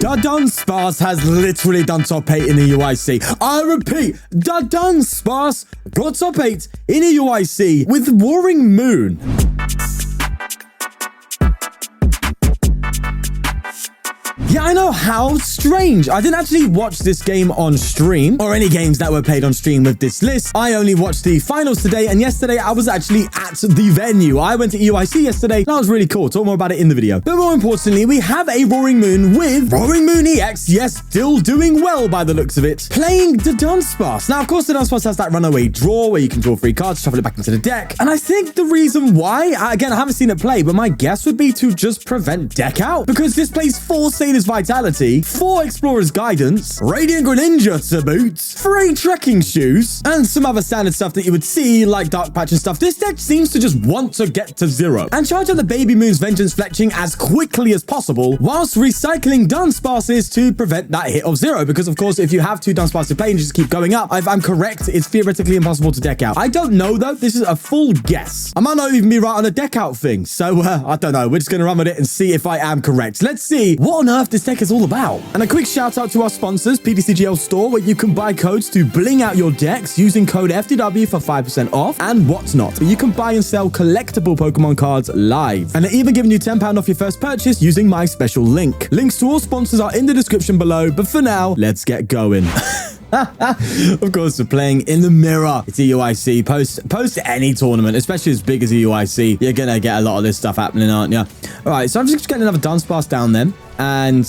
Dunsparce has literally done top 8 in the EUIC. I repeat, Dunsparce got top 8 in the EUIC with Roaring Moon. Yeah, I know, how strange. I didn't actually watch this game on stream or any games that were played on stream with this list. I only watched the finals today, and yesterday I was actually at the venue. I went to EUIC yesterday. That was really cool. Talk more about it in the video. But more importantly, we have a Roaring Moon with Roaring Moon EX. Yes, still doing well by the looks of it. Playing the Dunsparce. Now, of course, the Dunsparce has that runaway draw where you can draw 3 cards, shuffle it back into the deck. And I think the reason why, again, I haven't seen it play, but my guess would be to just prevent deck out, because this plays 4 Sada's Vitality, 4 Explorer's Guidance, Radiant Greninja to boot, 3 Trekking Shoes, and some other standard stuff that you would see, like Dark Patch and stuff. This deck seems to just want to get to 0 and charge up the Baby Moon's Vengeance Fletching as quickly as possible, whilst recycling Dunsparces to prevent that hit of 0. Because, of course, if you have 2 Dunsparces to play and just keep going up, if I'm correct, it's theoretically impossible to deck out. I don't know, though. This is a full guess. I might not even be right on the deck out thing. So, I don't know. We're just going to run with it and see if I am correct. Let's see what on earth this deck is all about. And a quick shout out to our sponsors, ptcgl store, where you can buy codes to bling out your decks using code FTW for 5% off and whatnot. You can buy and sell collectible Pokemon cards live, and they're even giving you £10 off your first purchase using my special link. Links to all sponsors are in the description below, but for now, let's get going. Of course, we're playing in the mirror. It's EUIC. Post any tournament, especially as big as EUIC, you're gonna get a lot of this stuff happening, aren't you? All right, so I'm just getting another Dunsparce down then, and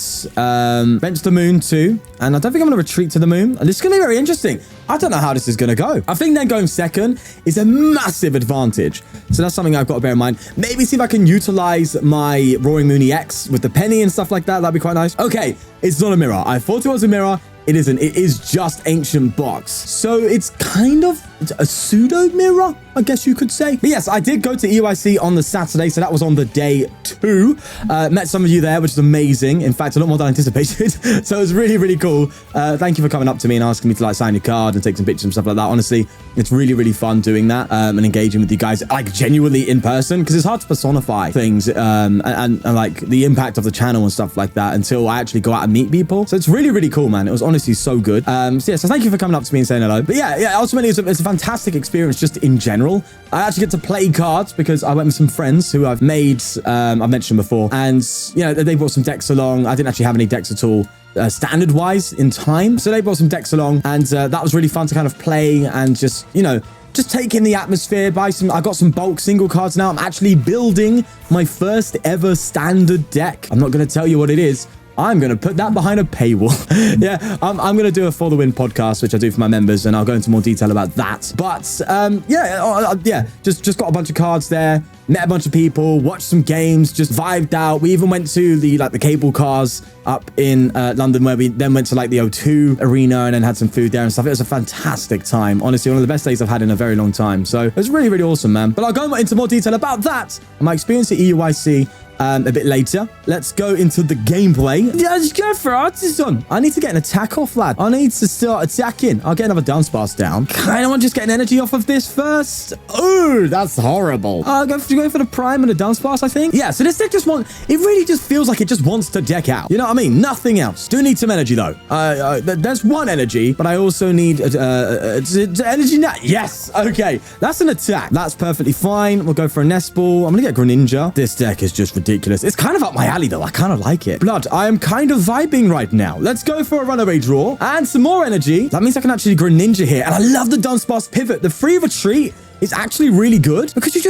bench the moon too. And I don't think I'm gonna retreat to the moon. And this is gonna be very interesting. I don't know how this is gonna go. I think then going second is a massive advantage. So that's something I've got to bear in mind. Maybe see if I can utilize my Roaring Moon EX with the penny and stuff like that. That'd be quite nice. Okay, it's not a mirror. I thought it was a mirror. It isn't. It is just Ancient Box. So it's kind of a pseudo mirror, I guess you could say. But yes, I did go to EUIC on the Saturday, so that was on the day 2. Met some of you there, which is amazing. In fact, a lot more than anticipated. So it was really, really cool. Thank you for coming up to me and asking me to like sign your card and take some pictures and stuff like that. Honestly, it's really, really fun doing that and engaging with you guys like genuinely in person, because it's hard to personify things and like the impact of the channel and stuff like that until I actually go out and meet people. So it's really, really cool, man. It was honestly so good. So yeah, so thank you for coming up to me and saying hello. But yeah, ultimately it's a fantastic experience just in general. I actually get to play cards because I went with some friends who I've made, I've mentioned before, and you know, they brought some decks along. I didn't actually have any decks at all standard wise in time, so they brought some decks along, and that was really fun to kind of play and just, you know, just take in the atmosphere. I got some bulk single cards now. I'm actually building my first ever standard deck. I'm not going to tell you what it is. I'm going to put that behind a paywall. Yeah, I'm going to do a For the Win podcast, which I do for my members, and I'll go into more detail about that. But yeah, just got a bunch of cards there, met a bunch of people, watched some games, just vibed out. We even went to the cable cars up in London, where we then went to like the O2 arena and then had some food there and stuff. It was a fantastic time. Honestly, one of the best days I've had in a very long time. So it was really, really awesome, man. But I'll go into more detail about that and my experience at EUIC a bit later. Let's go into the gameplay. Yeah, just go for Artazon. I need to get an attack off, lad. I need to start attacking. I'll get another Dunsparce down. Kind of want to just get an energy off of this first. Oh, that's horrible. I'll go for the Prime and the Dunsparce, I think. Yeah, so this deck it really just feels like it just wants to deck out. You know what I mean? Nothing else. Do need some energy, though. There's 1 energy, but I also need energy now. Yes. Okay. That's an attack. That's perfectly fine. We'll go for a Nest Ball. I'm going to get Greninja. This deck is just ridiculous. It's kind of up my alley, though. I kind of like it. Blood, I am kind of vibing right now. Let's go for a runaway draw and some more energy. That means I can actually Greninja here. And I love the Dunsparce pivot. The free retreat is actually really good because you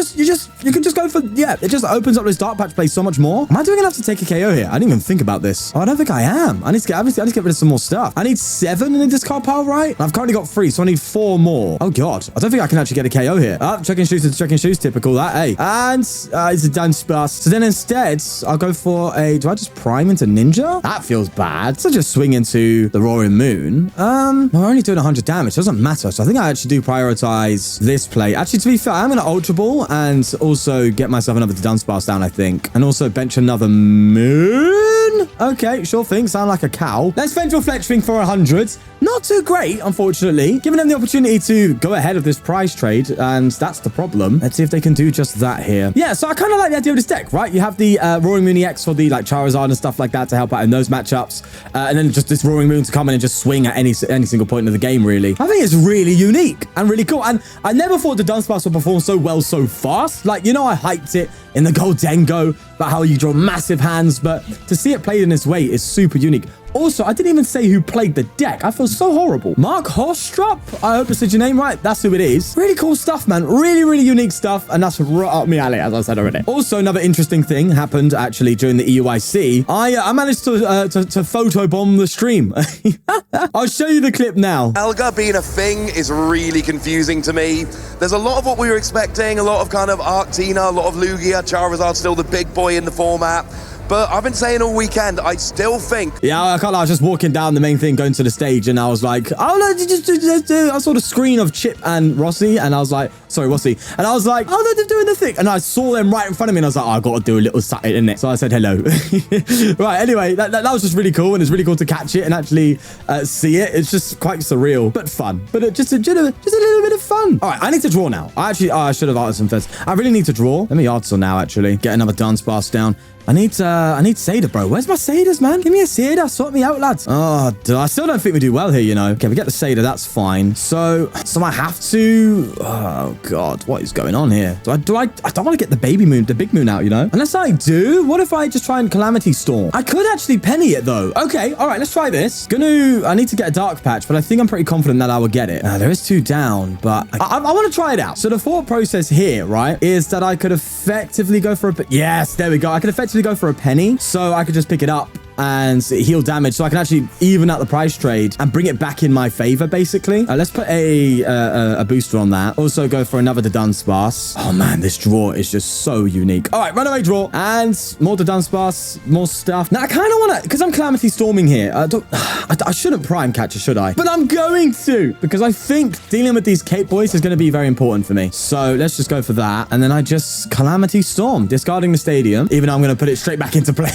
can just go for, yeah, it just opens up this Dark Patch play so much more. Am I doing enough to take a KO here? I didn't even think about this. Oh, I don't think I am. I need to get rid of some more stuff. I need 7 in the discard pile, right? I've currently got 3, so I need 4 more. Oh god, I don't think I can actually get a KO here. Trekking Shoes to Trekking Shoes, typical that, hey. And it's a Dunsparce. So then instead, I'll go for a, do I just prime into Ninja? That feels bad. So just swing into the Roaring Moon. We're only doing 100 damage. Doesn't matter. So I think I actually do prioritize this play Actually, to be fair, I'm going to Ultra Ball and also get myself another Dunsparce down, I think. And also bench another Moon. Okay, sure thing. Sound like a cow. Let's bench your Fletchling for 100. Not too great, unfortunately. Giving them the opportunity to go ahead of this prize trade, and that's the problem. Let's see if they can do just that here. Yeah, so I kind of like the idea of this deck, right? You have the Roaring Moon EX for the like Charizard and stuff like that to help out in those matchups. And then just this Roaring Moon to come in and just swing at any single point of the game, really. I think it's really unique and really cool. And I never thought the Dunsparce would perform so well so fast. Like, you know, I hyped it in the Goldengo about how you draw massive hands, but to see it played in this way is super unique. Also, I didn't even say who played the deck. I feel so horrible. Mark Horstrup? I hope I said your name right. That's who it is. Really cool stuff, man. Really, really unique stuff. And that's right up my alley, as I said already. Also, another interesting thing happened actually during the EUIC. I managed to photobomb the stream. I'll show you the clip now. Helga being a thing is really confusing to me. There's a lot of what we were expecting. A lot of kind of Arctina, a lot of Lugia, Charizard, still the big boy in the format. But I've been saying all weekend, I still think... Yeah, I can't lie. I was just walking down the main thing, going to the stage, and I was like, oh, no, just I saw the screen of Chip and Rossi, and I was like, sorry, Rossi. And I was like, oh, no, they're doing the thing. And I saw them right in front of me, and I was like, oh, I got to do a little something, innit? So I said hello. Right, anyway, that was just really cool, and it's really cool to catch it and actually see it. It's just quite surreal, but fun. But just a little bit of fun. All right, I need to draw now. I should have Artazon first. I really need to draw. Let me Artazon now, actually. Get another Dunsparce down. I need Sada, bro. Where's my Sadas, man? Give me a Sada. Sort me out, lads. Oh, I still don't think we do well here, you know. Okay, we get the Sada. That's fine. So I have to... Oh, God. What is going on here? I don't want to get the big moon out, you know? Unless I do. What if I just try and Calamity Storm? I could actually Penny it, though. Okay, all right, let's try this. I need to get a Dark Patch, but I think I'm pretty confident that I will get it. There is 2 down, but I want to try it out. So the thought process here, right, is that I could effectively go for a... Yes, there we go. I could effectively go for a Penny, so I could just pick it up and heal damage, so I can actually even out the price trade and bring it back in my favor, basically. Let's put a booster on that. Also go for another Dudunsparce. Oh man, this draw is just so unique. All right, runaway draw and more Dudunsparce, more stuff. Now I kind of want to, because I'm Calamity Storming here. I shouldn't Prime Catcher, should I? But I'm going to, because I think dealing with these Cape Boys is going to be very important for me. So let's just go for that, and then I just Calamity Storm, discarding the stadium, even though I'm going to put it straight back into play.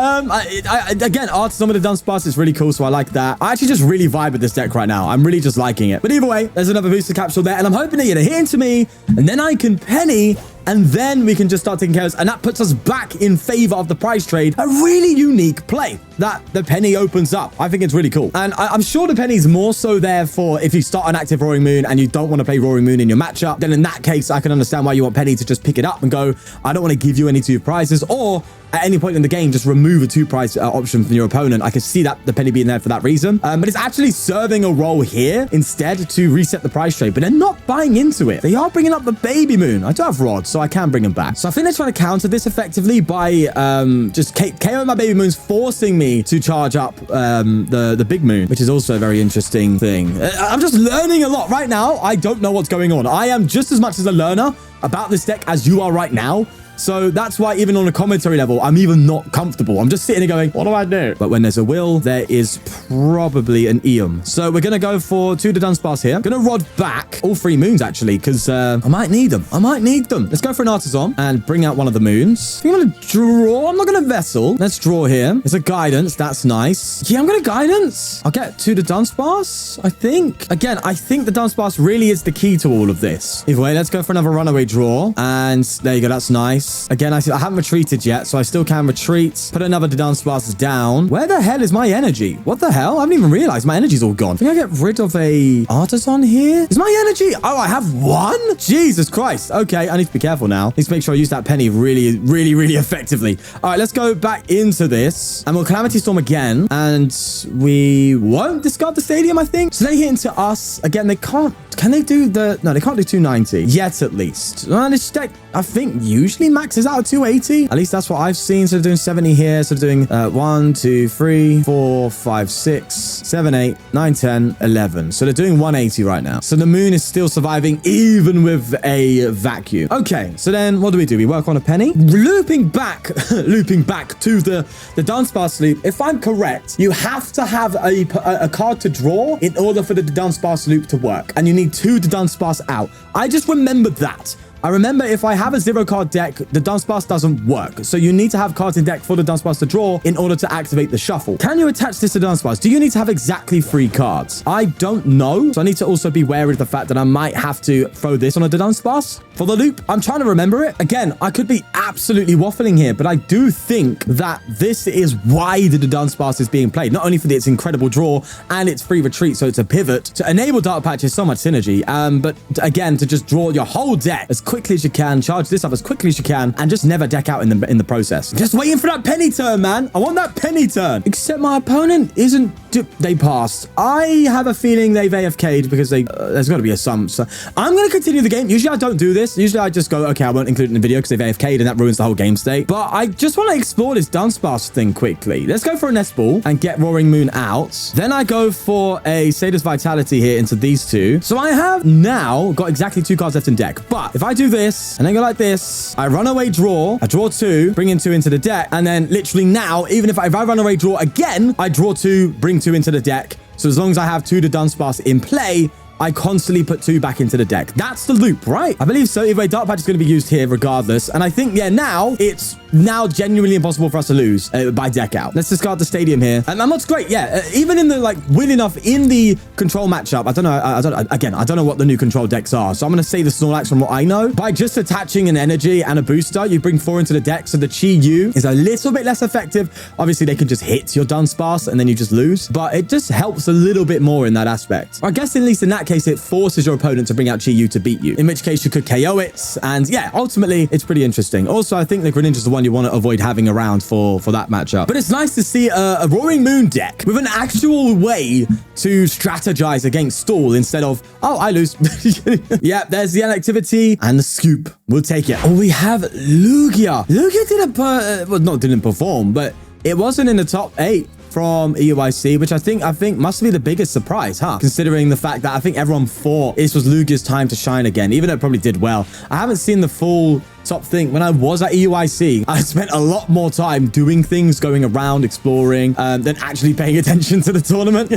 Again, Artazon with the Dunsparce is really cool, so I like that. I actually just really vibe with this deck right now. I'm really just liking it. But either way, there's another booster capsule there, and I'm hoping that you're gonna hit into me, and then I can Penny, and then we can just start taking care of this, and that puts us back in favor of the price trade. A really unique play that the Penny opens up. I think it's really cool. And I'm sure the Penny's more so there for if you start an active Roaring Moon and you don't want to play Roaring Moon in your matchup, then in that case, I can understand why you want Penny to just pick it up and go, I don't want to give you any 2 prizes, or at any point in the game, just remove a 2 prize option from your opponent. I can see that the Penny being there for that reason. But it's actually serving a role here instead to reset the price trade, but they're not buying into it. They are bringing up the Baby Moon. I do have rods, so I can bring them back. So I think they're trying to counter this effectively by just KOing my Baby Moons, forcing me to charge up the Big Moon, which is also a very interesting thing. I'm just learning a lot right now. I don't know what's going on. I am just as much as a learner about this deck as you are right now. So that's why even on a commentary level, I'm even not comfortable. I'm just sitting there going, what do I do? But when there's a will, there is probably an Eum. So we're going to go for 2 Dudunsparce here. Going to rod back all 3 moons, actually, because I might need them. Let's go for an Artazon and bring out one of the moons. I think I'm going to draw. I'm not going to Vessel. Let's draw here. It's a Guidance. That's nice. Yeah, I'm going to Guidance. I'll get 2 Dudunsparce, I think. Again, I think the Dunsparce really is the key to all of this. Either way, let's go for another runaway draw. And there you go. That's nice. Again, I haven't retreated yet, so I still can retreat. Put another Dudunsparce down. Where the hell is my energy? What the hell? I haven't even realized my energy's all gone. I think I get rid of a Artazon here. Is my energy? Oh, I have 1? Jesus Christ. Okay, I need to be careful now. Need to make sure I use that Penny really, really, really effectively. All right, let's go back into this. And we'll Calamity Storm again. And we won't discard the stadium, I think. So they hit into us. Again, they can't. Can they do the... No, they can't do 290. Yet, at least. This deck, I think, usually maxes out at 280. At least that's what I've seen. So they're doing 70 here. So they're doing 1, 2, 3, 4, 5, 6, 7, 8, 9, 10, 11. So they're doing 180 right now. So the moon is still surviving even with a vacuum. Okay, so then what do? We work on a Penny. Looping back to the Dunsparce loop. If I'm correct, you have to have a card to draw in order for the Dunsparce loop to work. And you need need 2 Dunsparce out. I just remembered that. I remember if I have a 0-card deck, the Dunsparce doesn't work. So you need to have cards in deck for the Dunsparce to draw in order to activate the shuffle. Can you attach this to Dunsparce? Do you need to have exactly 3 cards? I don't know. So I need to also be wary of the fact that I might have to throw this on a Dunsparce for the loop. I'm trying to remember it. Again, I could be absolutely waffling here, but I do think that this is why the Dunsparce is being played. Not only for its incredible draw and its free retreat, so it's a pivot. To enable Dark Patch is so much synergy, but again, to just draw your whole deck as quickly as you can, charge this up as quickly as you can, and just never deck out in the process. Just waiting for that penny turn, man. I want that penny turn. Except my opponent isn't... They passed. I have a feeling they've AFK'd because there's got to be a sum. So I'm going to continue the game. Usually I don't do this. Usually I just go, okay, I won't include it in the video because they've AFK'd and that ruins the whole game state. But I just want to explore this Dunsparce thing quickly. Let's go for a Nest Ball and get Roaring Moon out. Then I go for a Sada's Vitality here into these 2. So I have now got exactly 2 cards left in deck. But if I do this and then go like this, I run away draw, I draw 2, bring in 2 into the deck. And then literally now, even if I run away draw again, I draw 2, bring 2 into the deck. So as long as I have 2 to Dunsparce in play, I constantly put 2 back into the deck. That's the loop, right? I believe so. Either way, Dark Patch is going to be used here regardless. And I think, yeah, now it's genuinely impossible for us to lose by deck out. Let's discard the stadium here. And that's great. Yeah, even in the, win enough in the control matchup, I don't know what the new control decks are. So I'm going to say the Snorlax from what I know. By just attaching an energy and a booster, you bring 4 into the deck. So the Chi-Yu is a little bit less effective. Obviously, they can just hit your Dunsparce and then you just lose. But it just helps a little bit more in that aspect. I guess at least in that case, it forces your opponent to bring out Chi-Yu to beat you, in which case you could KO it. And yeah, ultimately, it's pretty interesting. Also, I think the Greninja is the one you want to avoid having around for that matchup. But it's nice to see a Roaring Moon deck with an actual way to strategize against stall instead of, oh, I lose. Yeah, there's the inactivity and the scoop. We'll take it. Oh, we have Lugia. Lugia didn't perform, but it wasn't in the top 8 from EUIC, which I think must be the biggest surprise, huh? Considering the fact that I think everyone thought this was Lugia's time to shine again, even though it probably did well. I haven't seen the full top thing. When I was at EUIC, I spent a lot more time doing things, going around, exploring, than actually paying attention to the tournament.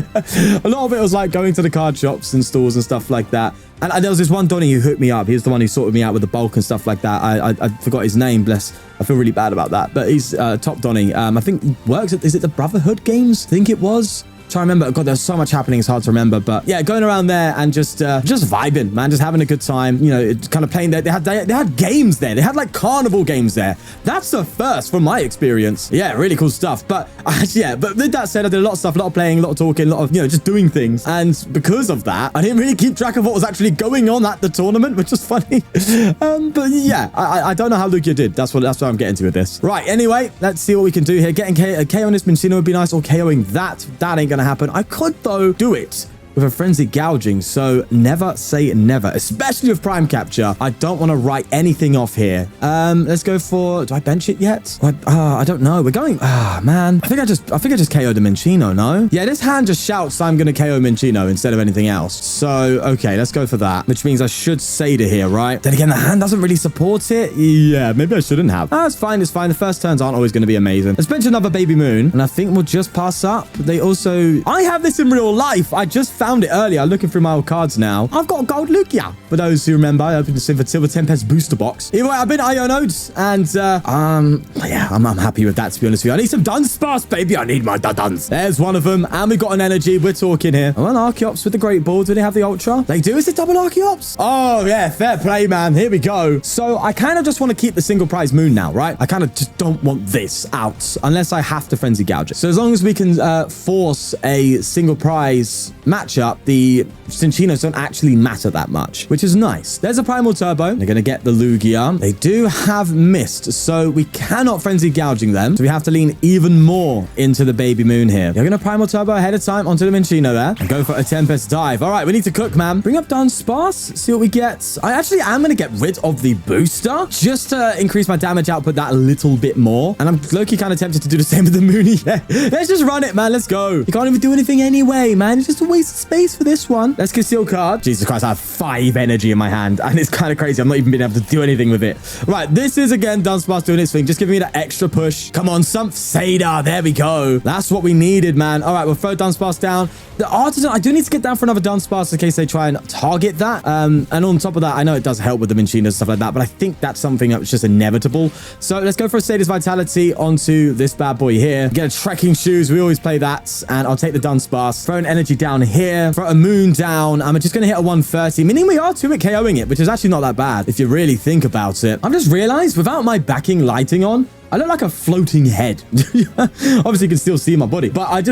A lot of it was like going to the card shops and stores and stuff like that. And there was this one Donnie who hooked me up. He was the one who sorted me out with the bulk and stuff like that. I forgot his name, bless. I feel really bad about that. But he's top Donnie. I think he works at, is it the Brotherhood Games? I think it was. Try to remember. God, there's so much happening. It's hard to remember. But yeah, going around there and just vibing, man. Just having a good time. You know, it's kind of playing there. They had games there. They had like carnival games there. That's the first from my experience. Yeah, really cool stuff. But yeah, but with that said, I did a lot of stuff, a lot of playing, a lot of talking, a lot of, you know, just doing things. And because of that, I didn't really keep track of what was actually going on at the tournament, which was funny. But yeah, I don't know how Lugia did. That's what I'm getting to with this. Right. Anyway, let's see what we can do here. Getting KO on this Minccino would be nice, or KOing that. That ain't gonna happen. I could though do it with a frenzied gouging, so never say never, especially with Prime Capture. I don't want to write anything off here. Let's go for, do I bench it yet? I don't know. We're going, man. I think I just KO'd the Minccino, no? Yeah, this hand just shouts I'm gonna KO Minccino instead of anything else. So, okay, let's go for that, which means I should Sada here, right? Then again, the hand doesn't really support it. Yeah, maybe I shouldn't have. It's fine, it's fine. The first turns aren't always gonna be amazing. Let's bench another Baby Moon, and I think we'll just pass up. They also, I have this in real life. I just found it earlier, looking through my old cards now. I've got a gold Lugia. For those who remember, I opened the Silver Tempest booster box. Either way, I've been IO nodes, and yeah, I'm happy with that, to be honest with you. I need some Dunsparce, baby. I need my Duns. There's one of them, and we got an energy. We're talking here. Oh, an Archeops with the Great Ball. Do they have the Ultra? They do. Is it double Archeops? Oh, yeah, fair play, man. Here we go. So I kind of just want to keep the single prize moon now, right? I kind of just don't want this out unless I have to frenzy gouge it. So as long as we can force a single prize matchup, the Cincinos don't actually matter that much, which is nice. There's a Primal Turbo. They're going to get the Lugia. They do have Mist, so we cannot frenzy gouging them. So we have to lean even more into the Baby Moon here. They're going to Primal Turbo ahead of time onto the Minccino there and go for a Tempest Dive. All right, we need to cook, man. Bring up Dunsparce, see what we get. I actually am going to get rid of the booster just to increase my damage output that a little bit more. And I'm low-key kind of tempted to do the same with the Mooney. Yeah. Let's just run it, man. Let's go. You can't even do anything anyway, man. It's just a waste space for this one. Let's conceal card. Jesus Christ, I have 5 energy in my hand, and it's kind of crazy. I'm not even being able to do anything with it. Right, this is, again, Dunsparce doing its thing. Just giving me that extra push. Come on, some Sada. There we go. That's what we needed, man. All right, we'll throw Dunsparce down. The Artazon, I do need to get down for another Dunsparce in case they try and target that. And on top of that, I know it does help with the Minchinas and stuff like that, but I think that's something that's just inevitable. So let's go for a Sada's Vitality onto this bad boy here. Get a Trekking Shoes. We always play that. And I'll take the Dunsparce. Throw an energy down here. Throw a Moon down. I'm just going to hit a 130, meaning we are 2-hit KOing it, which is actually not that bad if you really think about it. I've just realized without my backing lighting on, I look like a floating head. Obviously, you can still see my body. But I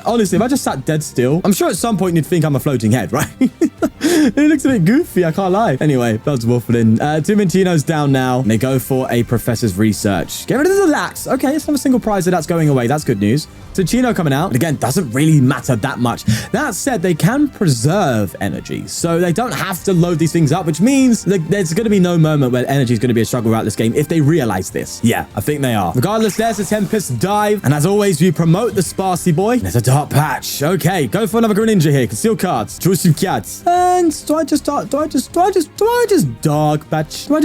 honestly, if I just sat dead still, I'm sure at some point you'd think I'm a floating head, right? It looks a bit goofy, I can't lie. Anyway, that's waffling. 2 Minchinos down now. And they go for a Professor's Research. Get rid of the Lax. Okay, it's not a single prize that's going away. That's good news. So Chino coming out. And again, doesn't really matter that much. That said, they can preserve energy. So they don't have to load these things up, which means there's going to be no moment where energy is going to be a struggle throughout this game if they realize this. Yeah, I think they are. Regardless, there's a Tempest Dive. And as always, we promote the Sparcy boy. There's a Dark Patch. Okay, go for another Greninja here. Conceal cards. Draw some cats. And do I just Dark Patch? Do I just Dark Patch? I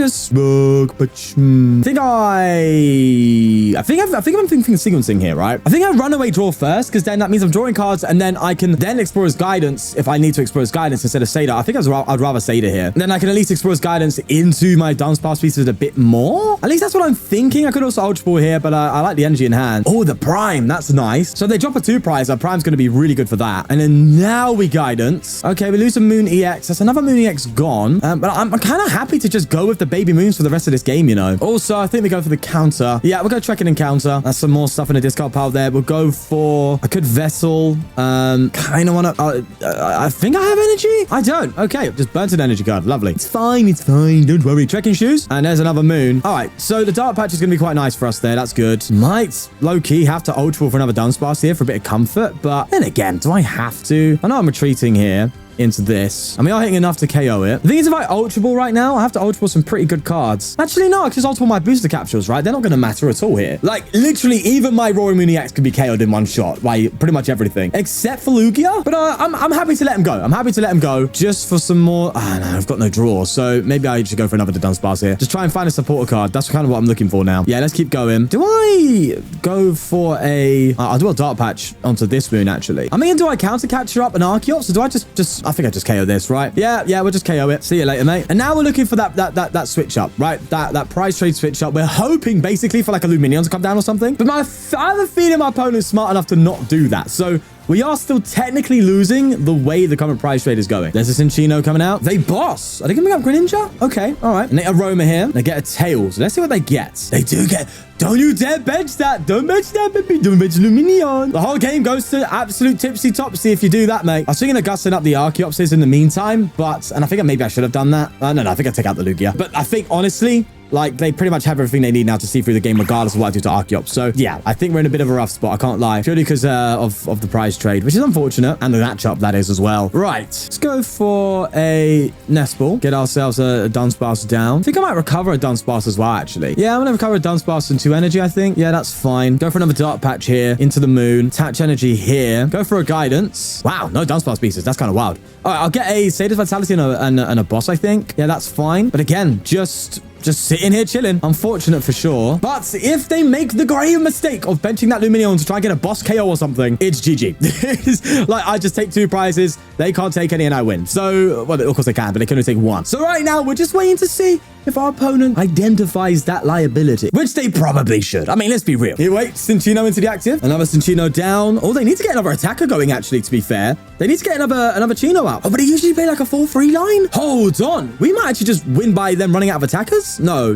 think I'm thinking sequencing here, right? I think I run away draw first, because then that means I'm drawing cards, and then I can then Explorer's Guidance if I need to Explorer's Guidance instead of Sada. I think I'd rather Sada here. And then I can at least Explorer's Guidance into my Dunsparce pieces a bit more. At least that's what I'm thinking. I could also Ultra Ball here, but I like the energy in hand. Oh, the Prime. That's nice. So they drop a 2 prize. Our Prime's going to be really good for that. And then now we Guidance. Okay, we lose a Moon EX. That's another Moon EX gone. But I'm kind of happy to just go with the baby moons for the rest of this game, you know. Also, I think we go for the counter. Yeah, we'll go Trekking and counter. That's some more stuff in the discard pile there. We'll go for a good Vessel. Kind of want to... I think I have energy? I don't. Okay, just burnt an energy card. Lovely. It's fine. It's fine. Don't worry. Trekking Shoes. And there's another Moon. All right, so the Dark Patch is going to be quite nice for us there. That's good. Might low-key have to Ultra Ball for another Dunsparce here for a bit of comfort, but then again, do I have to? I know I'm retreating here into this. And we are hitting enough to KO it. The thing is, if I Ultra Ball right now, I have to Ultra Ball some pretty good cards. Actually, no, because Ultra Ball my booster capsules, right? They're not going to matter at all here. Like, literally, even my Roaring Moon EX could be KO'd in one shot by pretty much everything. Except for Lugia. But I'm happy to let him go. I'm happy to let him go just for some more... Ah, no, I've got no draw. So maybe I should go for another Dunsparce here. Just try and find a supporter card. That's kind of what I'm looking for now. Yeah, let's keep going. Do I go for a... I'll do a Dark Patch onto this Moon, actually. I mean, do I counter Catcher up an Archeops, or do I just... I think I just KO this, right? Yeah, we'll just KO it. See you later, mate. And now we're looking for that switch up, right? That prize trade switch up. We're hoping basically for like a Luminion to come down or something. But I have a feeling my opponent's smart enough to not do that. So we are still technically losing the way the current prize trade is going. There's a Cinccino coming out. They boss. Are they going to bring up Greninja? Okay, all right. And they Aroma here. They get a Tails. Let's see what they get. They do get... Don't you dare bench that. Don't bench that, baby. Don't bench Luminion. The whole game goes to absolute tipsy-topsy if you do that, mate. I was thinking of gussing up the Archeopsis in the meantime, but... And I think maybe I should have done that. No, I think I'd take out the Lugia. But I think, honestly... Like, they pretty much have everything they need now to see through the game, regardless of what I do to Archeops. So, yeah, I think we're in a bit of a rough spot. I can't lie. Purely because of the prize trade, which is unfortunate. And the matchup, that is, as well. Right. Let's go for a Nest Ball. Get ourselves a Dunsparce down. I think I might recover a Dunsparce as well, actually. Yeah, I'm going to recover a Dunsparce and 2 energy, I think. Yeah, that's fine. Go for another Dark Patch here. Into the Moon. Attach energy here. Go for a Guidance. Wow, no Dunsparce pieces. That's kind of wild. All right, I'll get a Sada's Vitality and a boss, I think. Yeah, that's fine. But again, just sitting here chilling. Unfortunate for sure. But if they make the grave mistake of benching that Luminion to try and get a boss KO or something, it's GG. It's like, I just take 2 prizes. They can't take any and I win. So, well, of course they can, but they can only take 1. So right now, we're just waiting to see if our opponent identifies that liability, which they probably should. I mean, let's be real. Here, wait, Cinccino into the active. Another Cinccino down. Oh, they need to get another attacker going, actually, to be fair. They need to get another Chino out. Oh, but they usually play like a 4-3 line. Hold on. We might actually just win by them running out of attackers. No.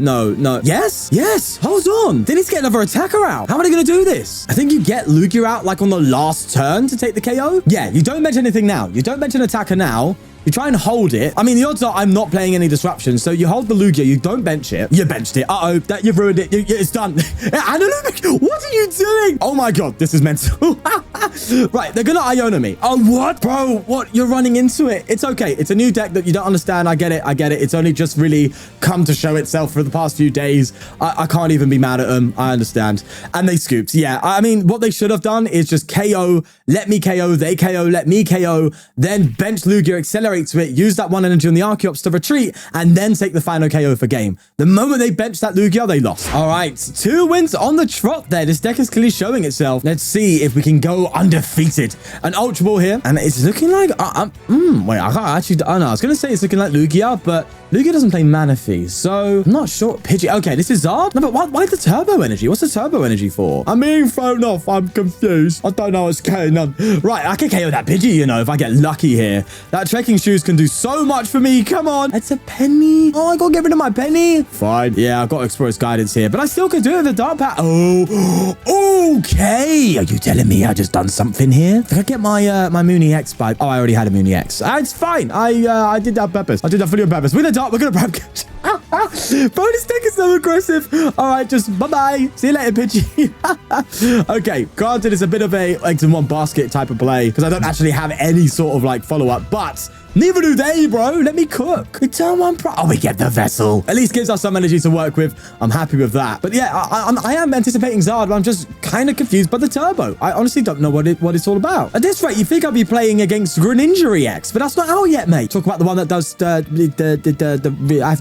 Yes. Hold on. They need to get another attacker out. How are they going to do this? I think you get Lugia out like on the last turn to take the KO. Yeah, you don't mention anything now. You don't mention attacker now. You try and hold it. I mean, the odds are I'm not playing any disruptions. So you hold the Lugia. You don't bench it. You benched it. Uh-oh. You've ruined it. It's done. I don't know. What are you doing? Oh, my God. This is mental. Right, they're gonna Iono me. Oh, what? Bro, what? You're running into it. It's okay. It's a new deck that you don't understand. I get it. I get it. It's only just really come to show itself for the past few days. I can't even be mad at them. I understand. And they scooped. Yeah, I mean, what they should have done is just KO, let me KO, they KO, let me KO, then bench Lugia, accelerate to it, use that 1 energy on the Archeops to retreat, and then take the final KO for game. The moment they benched that Lugia, they lost. All right, 2 wins on the trot there. This deck is clearly showing itself. Let's see if we can go undefeated. An Ultra Ball here, and it's looking like, wait, I can't actually, I know, I was going to say it's looking like Lugia, but Lugia doesn't play Manaphy, so I'm not sure. Pidgey, okay, this is Zard? No, but why the Turbo Energy? What's the Turbo Energy for? I'm being thrown off. I'm confused. I don't know what's going on. Right, I can KO that Pidgey, you know, if I get lucky here. That Trekking Shoes can do so much for me. Come on. It's a Penny. Oh, I got to get rid of my Penny. Fine. Yeah, I've got Express Guidance here, but I still can do it with the Dark Patch. Oh, okay. Are you telling me I just done something here? Did I get my my Mooney X by... Oh, I already had a Mooney X. It's fine. I did that on purpose. I did that fully on purpose. With a Dark, we're going to Prime Catcher. Bro, this deck is so aggressive. All right, just bye-bye. See you later, Pidgey. Okay, granted, it's a bit of a eggs in one basket type of play because I don't actually have any sort of like follow-up, but neither do they, bro. Let me cook. We turn 1 pro. Oh, we get the Vessel. At least gives us some energy to work with. I'm happy with that. But yeah, I am anticipating Zard, but I'm just kind of confused by the Turbo. I honestly don't know what it's all about. At this rate, you think I'll be playing against Greninja EX, but that's not out yet, mate. Talk about the one that does the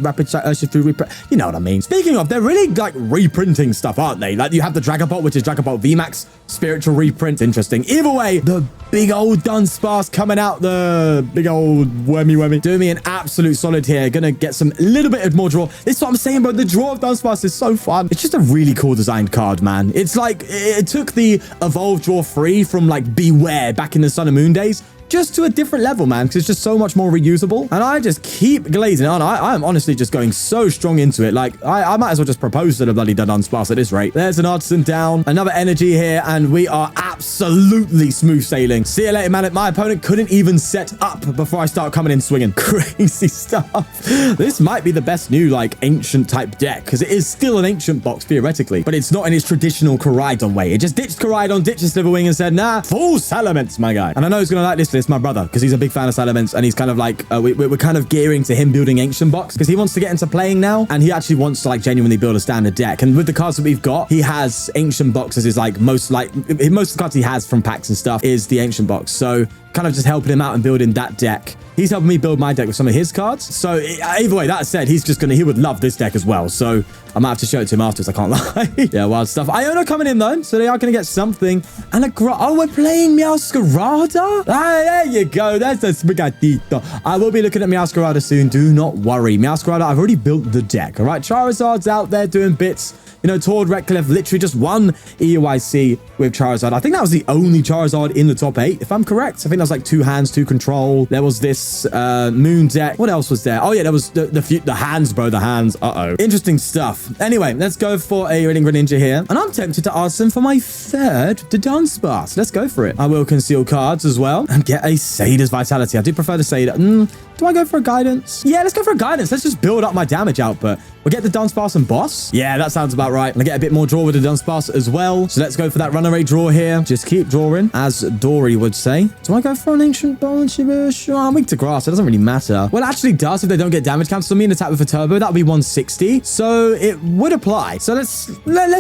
rapid reprint. You know what I mean. Speaking of, they're really like reprinting stuff, aren't they? Like you have the Dragapult, which is Dragapult VMAX spiritual reprint. Interesting. Either way, the big old Dunsparce coming out, the big old wormy. Doing me an absolute solid here. Gonna get some little bit of more draw. This is what I'm saying, bro. The draw of Dunsparce is so fun. It's just a really cool designed card, man. It's like it took the Evolve Draw 3 from like Beware back in the Sun and Moon days just to a different level, man, because it's just so much more reusable. And I just keep glazing on. I'm honestly just going so strong into it. Like, I might as well just propose to the bloody Dudunsparce at this rate. There's an Artazon down. Another energy here, and we are absolutely smooth sailing. See you later, man. My opponent couldn't even set up before I start coming in swinging. Crazy stuff. This might be the best new, like, ancient type deck, because it is still an ancient box, theoretically, but it's not in its traditional Koraidon way. It just ditched Koraidon, ditched its Sliverwing, and said, nah, full Salamence, my guy. And I know he's going to like this. It's my brother because he's a big fan of Salamence, and he's kind of like we're kind of gearing to him building ancient box because he wants to get into playing now, and he actually wants to like genuinely build a standard deck. And with the cards that we've got, he has ancient box as his like most of the cards he has from packs and stuff is the ancient box. So kind of just helping him out and building that deck. He's helping me build my deck with some of his cards. So either way, that said, he would love this deck as well. So I might have to show it to him afterwards. I can't lie. Yeah, wild stuff. Iono coming in though. So they are going to get something. And we're playing Meowscarada. There you go. That's a Sprigatito. I will be looking at Meowscarada soon. Do not worry. Meowscarada, I've already built the deck. All right. Charizard's out there doing bits. You know, Tord Redcliffe literally just won EUIC with Charizard. I think that was the only Charizard in the top 8, if I'm correct. I think that was like 2 hands, 2 control. There was this Moon deck. What else was there? Oh, yeah, there was the hands, bro. The hands. Uh-oh. Interesting stuff. Anyway, let's go for a Radiant Greninja here. And I'm tempted to ask them for my 3rd Dudunsparce. Let's go for it. I will conceal cards as well and get a Sada's Vitality. I do prefer the Sada. Do I go for a Guidance? Yeah, let's go for a Guidance. Let's just build up my damage output. We'll get the Dunsparce and Boss. Yeah, that sounds about right. And I get a bit more draw with the Dunsparce as well. So let's go for that runaway draw here. Just keep drawing, as Dory would say. Do I go for an Ancient Ball? I'm weak to Grass. It doesn't really matter. Well, it actually does if they don't get damage cancelled on me and attack with a Turbo. That would be 160. So it would apply. So let's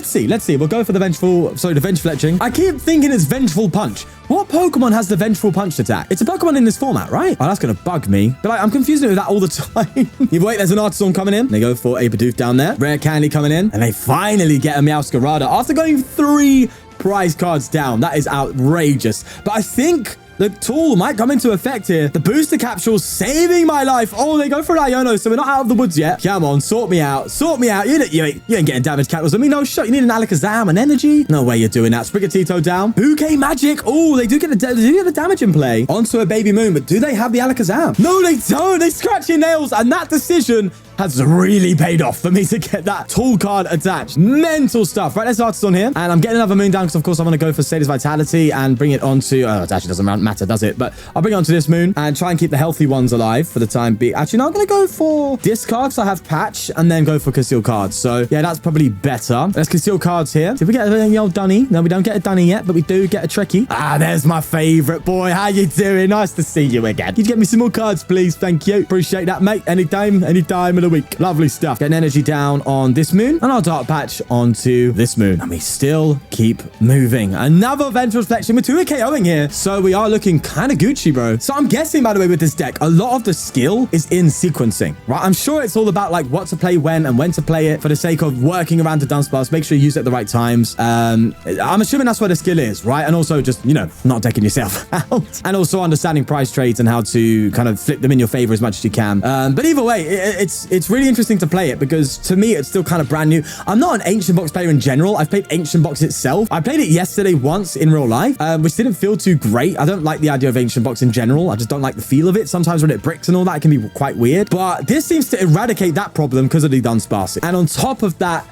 see. Let's see. We'll go for the Vengeful Etching. I keep thinking it's Vengeful Punch. What Pokemon has the Vengeful Punch attack? It's a Pokemon in this format, right? Oh, that's going to bug me. But I'm confusing it with that all the time. You wait, there's an Artazon coming in. They go for a Bidoof down there. Rare Candy coming in. And they finally get a Meowscarada after going 3 prize cards down. That is outrageous. But I think the tool might come into effect here. The booster capsule saving my life. Oh, they go for an Iono, so we're not out of the woods yet. Come on, sort me out. Sort me out. You ain't getting damage cancels on me. No shot. You need an Alakazam and energy. No way you're doing that. Sprigatito down. Bouquet Magic. Oh, they do get the damage in play onto a Baby Moon, but do they have the Alakazam? No, they don't. They scratch your nails, and that decision has really paid off for me to get that tool card attached. Mental stuff. Right, let's Artazon here. And I'm getting another moon down because, of course, I want to go for Sada's Vitality and bring it onto... Oh, it actually doesn't matter, does it? But I'll bring it onto this moon and try and keep the healthy ones alive for the time being. Actually, no, I'm going to go for discard because I have Patch and then go for conceal cards. So, yeah, that's probably better. Let's conceal cards here. Did we get the old Dunny? No, we don't get a Dunny yet, but we do get a Trekkie. Ah, there's my favorite boy. How you doing? Nice to see you again. Can you get me some more cards, please? Thank you. Appreciate that, mate. Any time of the week. Lovely stuff. Getting energy down on this moon and our Dark Patch onto this moon. And we still keep moving. Another Ventral Reflection. We're 2 KOing here. So we are looking kind of Gucci, bro. So I'm guessing, by the way, with this deck, a lot of the skill is in sequencing, right? I'm sure it's all about like what to play when and when to play it for the sake of working around the Dunsparce. Make sure you use it at the right times. I'm assuming that's where the skill is, right? And also just, you know, not decking yourself out. And also understanding price trades and how to kind of flip them in your favor as much as you can. But either way, it's really interesting to play it because to me, it's still kind of brand new. I'm not an Ancient Box player in general. I've played Ancient Box itself. I played it yesterday once in real life, which didn't feel too great. I don't like the idea of Ancient Box in general. I just don't like the feel of it. Sometimes when it bricks and all that, it can be quite weird. But this seems to eradicate that problem because of the Dunsparce. And on top of that,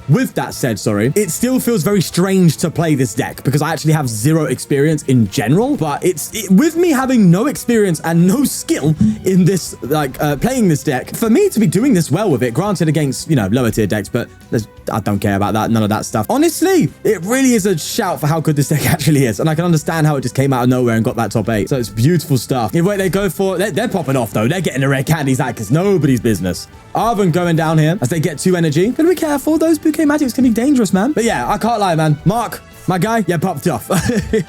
with that said, it still feels very strange to play this deck because I actually have zero experience in general. But with me having no experience and no skill in this, playing this deck, for me to be doing this well with it, granted against, you know, lower tier decks, but I don't care about that. None of that stuff. Honestly, it really is a shout for how good this deck actually is. And I can understand how it just came out of nowhere and got that top 8. So it's beautiful stuff. If they go for... They're popping off, though. They're getting the rare candies out because nobody's business. Arven going down here as they get 2 energy. Gotta be careful. Those bouquet magics can be dangerous, man. But yeah, I can't lie, man. Mark... My guy, you popped off.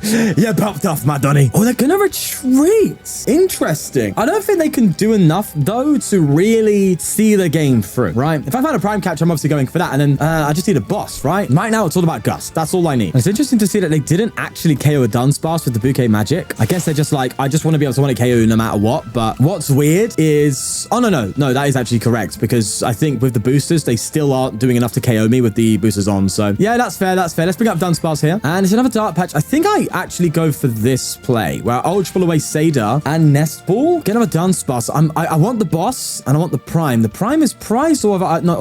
You popped off, my Donny. Oh, they're gonna retreat. Interesting. I don't think they can do enough, though, to really see the game through, right? If I find a Prime Catcher, I'm obviously going for that. And then I just need a boss, right? Right now, it's all about Gust. That's all I need. And it's interesting to see that they didn't actually KO a Dunsparce with the bouquet magic. I guess they're just like, I just want to be able to one KO no matter what. But what's weird is... Oh, no, that is actually correct. Because I think with the boosters, they still aren't doing enough to KO me with the boosters on. So yeah, that's fair. Let's bring up Dunsparce here. And it's another Dark Patch. I think I actually go for this play where I Ultra Ball away Sada and Nest Ball. Get another Dunsparce. I want the boss and I want the Prime. The Prime is prized or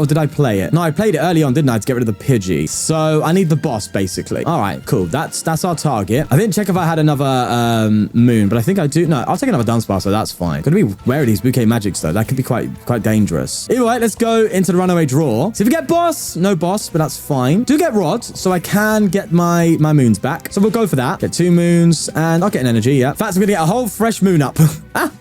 did I play it? No, I played it early on, didn't I, to get rid of the Pidgey. So I need the boss basically. All right, cool. That's our target. I didn't check if I had another moon, but I think I do. No, I'll take another Dunsparce, so that's fine. Gonna be wary of these bouquet magics though. That could be quite dangerous. Either way, let's go into the runaway draw. So if we get boss, no boss, but that's fine. Do get Rod, so I can get my moons back. So we'll go for that. Get 2 moons and I'll get an energy, yeah. In fact, I'm going to get a whole fresh moon up.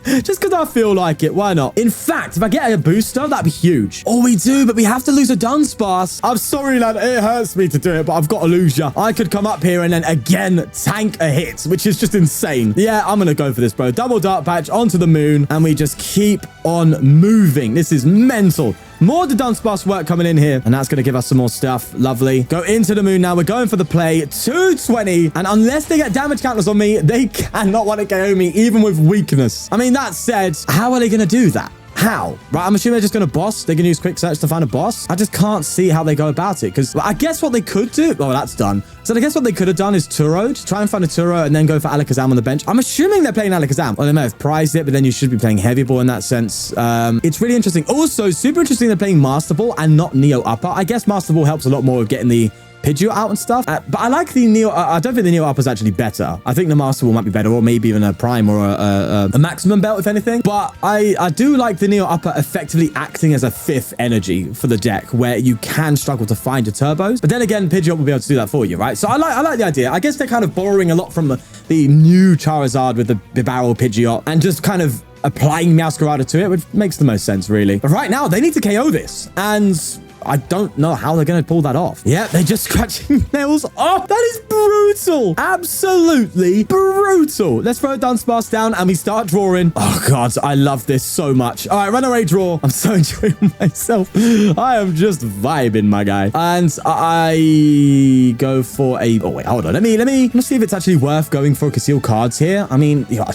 Just because I feel like it. Why not? In fact, if I get a booster, that'd be huge. Oh, we do, but we have to lose a Dunsparce. I'm sorry, lad. It hurts me to do it, but I've got to lose ya. I could come up here and then again tank a hit, which is just insane. Yeah, I'm going to go for this, bro. Double Dark Patch onto the moon and we just keep on moving. This is mental. More the Dunsparce work coming in here. And that's going to give us some more stuff. Lovely. Go into the moon now. We're going for the play. 220. And unless they get damage counters on me, they cannot want to KO me, even with weakness. I mean, that said, how are they going to do that? How? Right, I'm assuming they're just going to boss. They can use quick search to find a boss. I just can't see how they go about it. Because I guess what they could do... Oh, that's done. So I guess what they could have done is Turod. Try and find a Turo and then go for Alakazam on the bench. I'm assuming they're playing Alakazam. Or they may have prized it, but then you should be playing Heavy Ball in that sense. It's really interesting. Also, super interesting they're playing Master Ball and not Neo Upper. I guess Master Ball helps a lot more with getting the Pidgeot out and stuff. But I like the Neo... I don't think the Neo Upper is actually better. I think the Master Ball might be better, or maybe even a Prime or a Maximum Belt, if anything. But I do like the Neo Upper effectively acting as a 5th energy for the deck, where you can struggle to find your turbos. But then again, Pidgeot will be able to do that for you, right? So I like the idea. I guess they're kind of borrowing a lot from the new Charizard with the Barrel Pidgeot and just kind of applying Meowscarada to it, which makes the most sense, really. But right now, they need to KO this. And I don't know how they're going to pull that off. Yeah, they're just scratching nails off. That is brutal. Absolutely brutal. Let's throw a Dunsparce down and we start drawing. Oh, God, I love this so much. All right, runaway draw. I'm so enjoying myself. I am just vibing, my guy. And I go for a... Oh, wait, hold on. Let me see if it's actually worth going for concealed cards here. I mean, you know,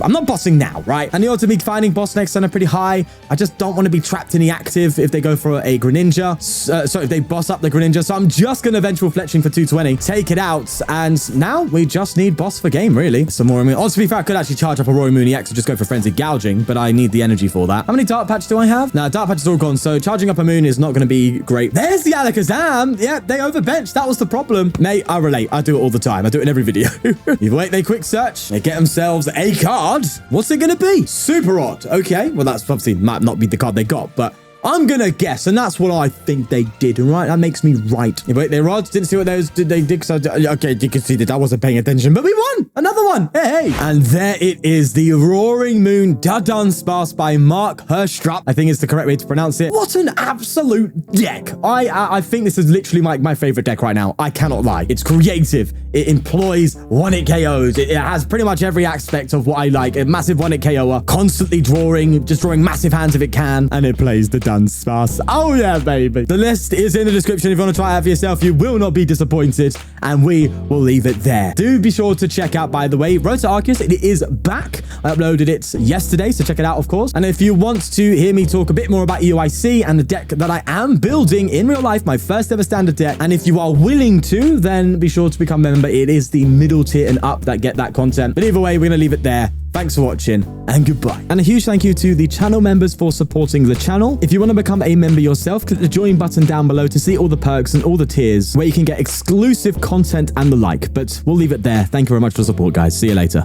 I'm not bossing now, right? And the odds of me finding boss next turn are pretty high. I just don't want to be trapped in the active if they go for a Greninja. Sorry, they boss up the Greninja. So I'm just going to Vengeful Fletching for 220, take it out. And now we just need boss for game, really. Some more. Oh, to be fair, I could actually charge up a Roaring Moon EX or just go for Frenzied Gouging, but I need the energy for that. How many Dark Patch do I have? Now, Dark Patch is all gone, so charging up a Moon is not going to be great. There's the Alakazam. Yeah, they overbenched. That was the problem. Mate, I relate. I do it all the time. I do it in every video. Either way, they quick search. They get themselves a card. What's it going to be? Super odd. Okay, well, that's obviously might not be the card they got, but I'm gonna guess, and that's what I think they did, right? That makes me right. Wait, they rods didn't see what those did they did. So okay, you can see that I wasn't paying attention, but we won another one. Hey, and there it is, the Roaring Moon Dudunsparce by Mark Herstrup. I think is the correct way to pronounce it. What an absolute deck! I think this is literally my favorite deck right now. I cannot lie. It's creative. It employs one-hit KOs. It has pretty much every aspect of what I like. A massive one-hit KOer, constantly drawing, just drawing massive hands if it can, and it plays the Dunsparce. Oh yeah, baby. The list is in the description if you want to try it out for yourself. You will not be disappointed, and we will leave it there. Do be sure to check out, by the way, Road to Arceus. It is back. I uploaded it yesterday, so check it out, of course. And if you want to hear me talk a bit more about EUIC and the deck that I am building in real life, my first ever standard deck, and if you are willing to, then be sure to become a member. It is the middle tier and up that get that content. But either way, we're going to leave it there. Thanks for watching, and goodbye. And a huge thank you to the channel members for supporting the channel. If you want to become a member yourself, click the join button down below to see all the perks and all the tiers where you can get exclusive content and the like. But we'll leave it there. Thank you very much for the support, guys. See you later.